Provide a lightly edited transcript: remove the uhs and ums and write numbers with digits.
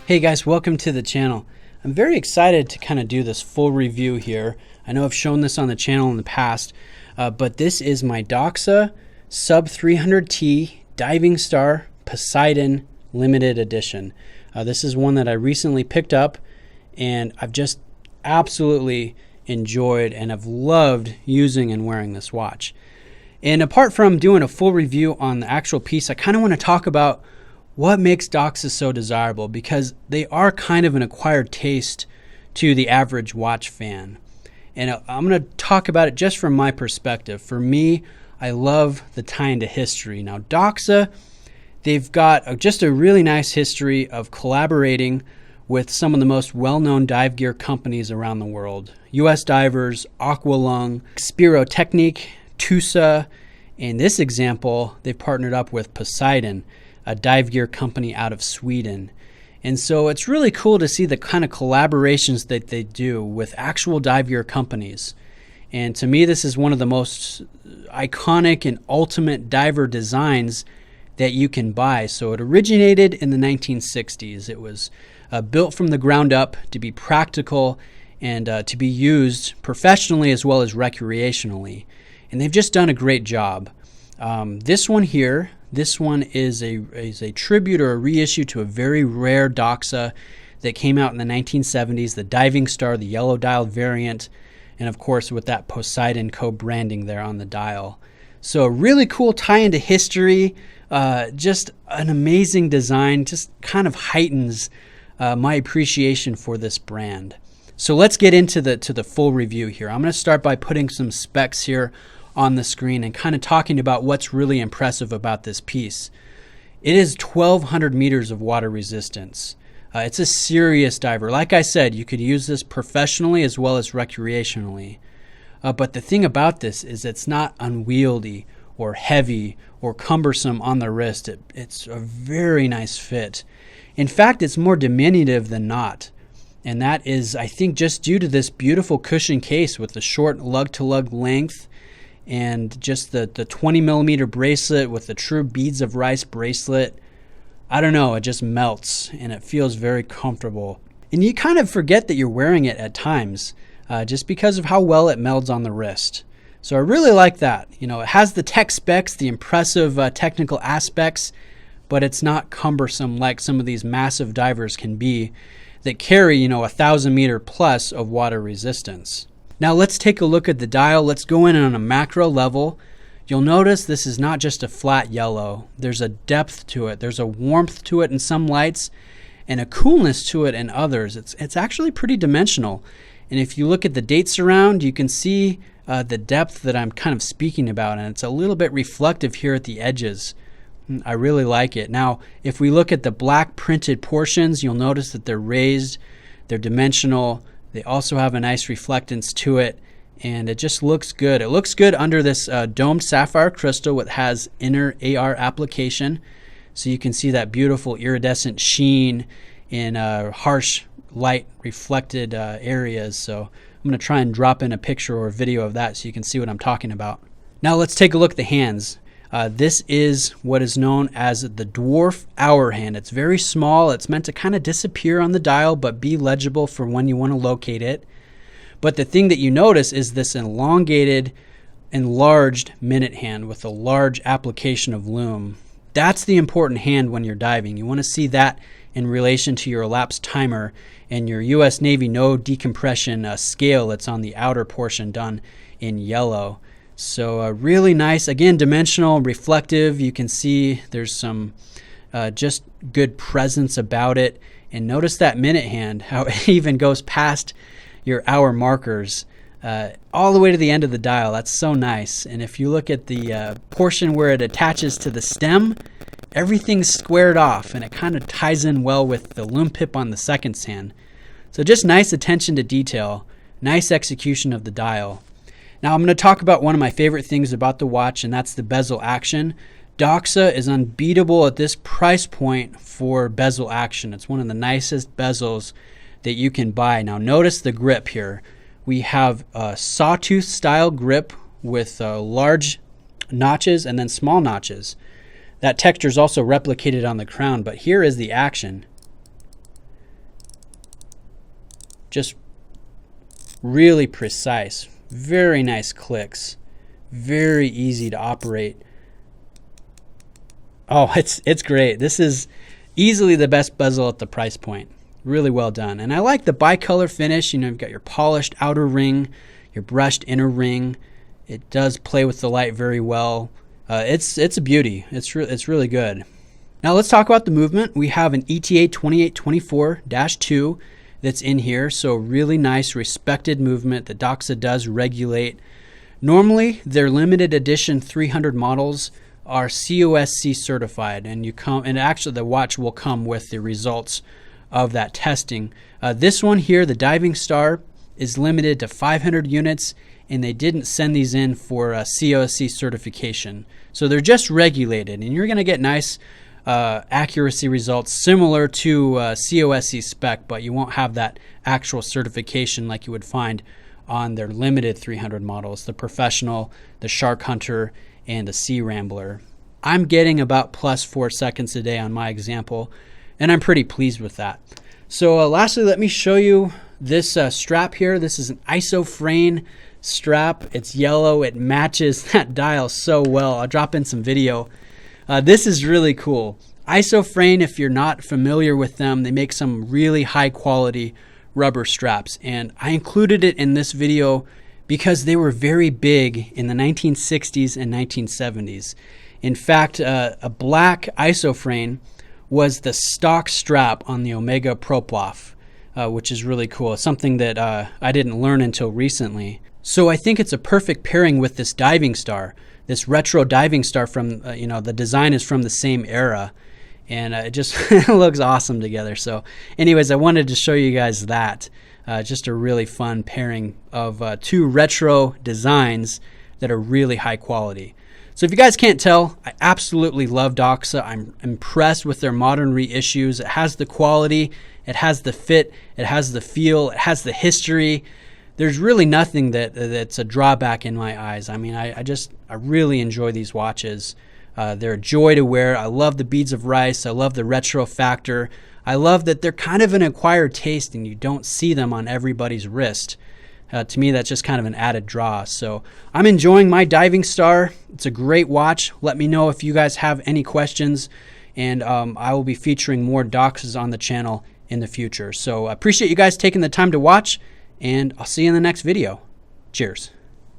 Hey guys, welcome to the channel. I'm very excited to kind of do this full review here. I know I've shown this on the channel in the past, but this is my Doxa Sub 300T Divingstar Poseidon Limited Edition. This is one that I recently picked up and I've just absolutely enjoyed and have loved using and wearing this watch. And apart from doing a full review on the actual piece, I kind of want to talk about what makes Doxa so desirable, because they are kind of an acquired taste to the average watch fan. And I'm going to talk about it just from my perspective. For me, I love the tie into history. Now, Doxa, they've got just a really nice history of collaborating with some of the most well-known dive gear companies around the world. US Divers, Aqualung, Spiro Technique, Tusa. In this example, they've partnered up with Poseidon, a dive gear company out of Sweden. And so it's really cool to see the kind of collaborations that they do with actual dive gear companies. And to me, this is one of the most iconic and ultimate diver designs that you can buy. So it originated in the 1960s. It was built from the ground up to be practical and to be used professionally as well as recreationally. And they've just done a great job. This one here, this one is a tribute or a reissue to a very rare Doxa that came out in the 1970s, the Divingstar, the yellow dial variant, and of course with that Poseidon co-branding there on the dial. So a really cool tie into history, just an amazing design, just kind of heightens my appreciation for this brand. So let's get into the full review here. I'm going to start by putting some specs here on the screen and kind of talking about what's really impressive about this piece. It is 1,200 meters of water resistance. It's a serious diver. Like I said, you could use this professionally as well as recreationally. But the thing about this is it's not unwieldy or heavy or cumbersome on the wrist. It's a very nice fit. In fact, it's more diminutive than not. And that is, I think, just due to this beautiful cushion case with the short lug-to-lug length and just the 20 millimeter bracelet with the true beads of rice bracelet. I don't know, it just melts and it feels very comfortable. And you kind of forget that you're wearing it at times just because of how well it melds on the wrist. So I really like that. You know, it has the tech specs, the impressive technical aspects, but it's not cumbersome like some of these massive divers can be that carry, 1,000 meter plus of water resistance. Now let's take a look at the dial. Let's go in on a macro level. You'll notice this is not just a flat yellow. There's a depth to it. There's a warmth to it in some lights and a coolness to it in others. It's actually pretty dimensional. And if you look at the dates around, you can see the depth that I'm kind of speaking about, and it's a little bit reflective here at the edges. I really like it. Now, if we look at the black printed portions, you'll notice that they're raised, they're dimensional. They also have a nice reflectance to it, and it just looks good. It looks good under this domed sapphire crystal, which has inner AR application. So you can see that beautiful iridescent sheen in harsh light reflected areas. So I'm going to try and drop in a picture or a video of that so you can see what I'm talking about. Now let's take a look at the hands. This is what is known as the dwarf hour hand. It's very small. It's meant to kind of disappear on the dial but be legible for when you want to locate it. But the thing that you notice is this elongated, enlarged minute hand with a large application of lume. That's the important hand when you're diving. You want to see that in relation to your elapsed timer and your US Navy no decompression scale that's on the outer portion done in yellow. So really nice, again, dimensional, reflective. You can see there's some just good presence about it. And notice that minute hand, how it even goes past your hour markers all the way to the end of the dial. That's so nice. And if you look at the portion where it attaches to the stem, everything's squared off and it kind of ties in well with the lume pip on the seconds hand. So just nice attention to detail, nice execution of the dial. Now I'm going to talk about one of my favorite things about the watch, and that's the bezel action. Doxa is unbeatable at this price point for bezel action. It's one of the nicest bezels that you can buy. Now notice the grip here. We have a sawtooth style grip with large notches and then small notches. That texture is also replicated on the crown, but here is the action. Just really precise, very nice clicks, very easy to operate. Oh, it's great. This is easily the best bezel at the price point. Really well done. And I like the bicolor finish. You know, you've got your polished outer ring, your brushed inner ring. It does play with the light very well. It's a beauty. It's really good. Now let's talk about the movement. We have an ETA 2824-2 that's in here. So really nice, respected movement that Doxa does regulate. Normally, their limited edition 300 models are COSC certified, and actually the watch will come with the results of that testing. This one here, the Divingstar, is limited to 500 units, and they didn't send these in for COSC certification. So they're just regulated, and you're going to get nice accuracy results similar to COSC spec, but you won't have that actual certification like you would find on their limited 300 models, the Professional, the Shark Hunter, and the Sea Rambler. I'm getting about plus 4 seconds a day on my example, and I'm pretty pleased with that. So lastly, let me show you this strap here. This is an isofrane strap. It's yellow. It matches that dial so well. I'll drop in some video. This is really cool. Isofrane, if you're not familiar with them, they make some really high quality rubber straps, and I included it in this video because they were very big in the 1960s and 1970s. In fact, a black isofrane was the stock strap on the Omega Proplof, which is really cool. It's something that I didn't learn until recently. So I think it's a perfect pairing with this Divingstar, this retro Divingstar from, the design is from the same era. And it just looks awesome together. So anyways, I wanted to show you guys that. Just a really fun pairing of two retro designs that are really high quality. So if you guys can't tell, I absolutely love Doxa. I'm impressed with their modern reissues. It has the quality, it has the fit, it has the feel, it has the history. There's really nothing that's a drawback in my eyes. I mean, I really enjoy these watches. They're a joy to wear. I love the beads of rice. I love the retro factor. I love that they're kind of an acquired taste and you don't see them on everybody's wrist. To me, that's just kind of an added draw. So I'm enjoying my Divingstar. It's a great watch. Let me know if you guys have any questions, and I will be featuring more Doxas on the channel in the future. So I appreciate you guys taking the time to watch, and I'll see you in the next video. Cheers.